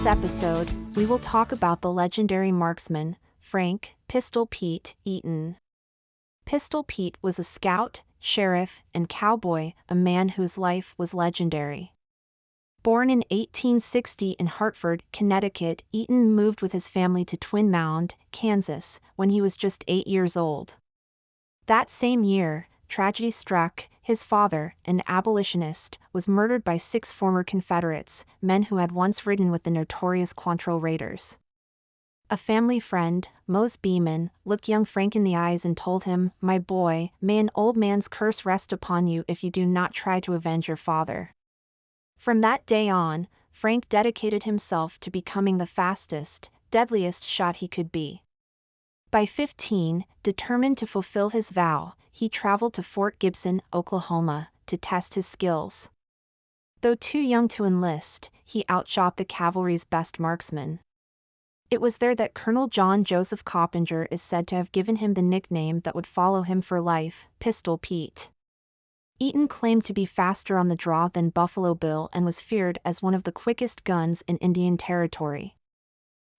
this episode, we will talk about the legendary marksman, Frank Pistol Pete Eaton. Pistol Pete was a scout, sheriff, and cowboy, a man whose life was legendary. Born in 1860 in Hartford, Connecticut, Eaton moved with his family to Twin Mound, Kansas, when he was just 8 years old. That same year, tragedy struck. His father, an abolitionist, was murdered by 6 former Confederates, men who had once ridden with the notorious Quantrill Raiders. A family friend, Mose Beeman, looked young Frank in the eyes and told him, "My boy, may an old man's curse rest upon you if you do not try to avenge your father." From that day on, Frank dedicated himself to becoming the fastest, deadliest shot he could be. By 15, determined to fulfill his vow, he traveled to Fort Gibson, Oklahoma, to test his skills. Though too young to enlist, he outshot the cavalry's best marksmen. It was there that Colonel John Joseph Coppinger is said to have given him the nickname that would follow him for life, Pistol Pete. Eaton claimed to be faster on the draw than Buffalo Bill and was feared as one of the quickest guns in Indian Territory.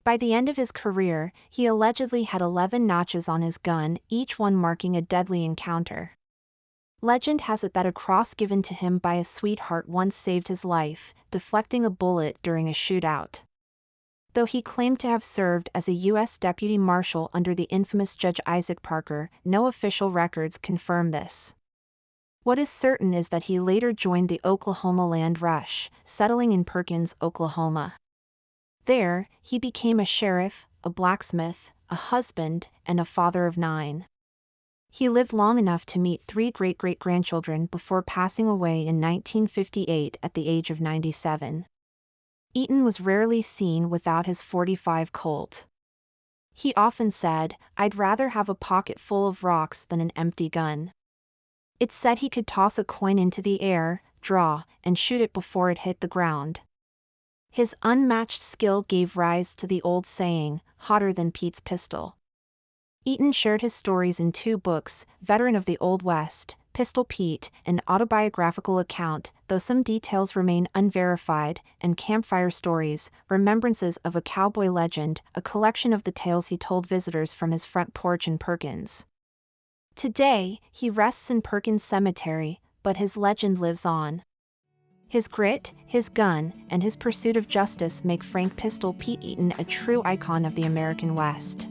By the end of his career, he allegedly had 11 notches on his gun, each one marking a deadly encounter. Legend has it that a cross given to him by a sweetheart once saved his life, deflecting a bullet during a shootout. Though he claimed to have served as a U.S. Deputy Marshal under the infamous Judge Isaac Parker, no official records confirm this. What is certain is that he later joined the Oklahoma Land Rush, settling in Perkins, Oklahoma. There, he became a sheriff, a blacksmith, a husband, and a father of 9. He lived long enough to meet 3 great-great-grandchildren before passing away in 1958 at the age of 97. Eaton was rarely seen without his .45 Colt. He often said, "I'd rather have a pocket full of rocks than an empty gun." It's said he could toss a coin into the air, draw, and shoot it before it hit the ground. His unmatched skill gave rise to the old saying, "hotter than Pete's pistol." Eaton shared his stories in 2 books, Veteran of the Old West, Pistol Pete, an autobiographical account, though some details remain unverified, and Campfire Stories, Remembrances of a Cowboy Legend, a collection of the tales he told visitors from his front porch in Perkins. Today, he rests in Perkins Cemetery, but his legend lives on. His grit, his gun, and his pursuit of justice make Frank Pistol Pete Eaton a true icon of the American West.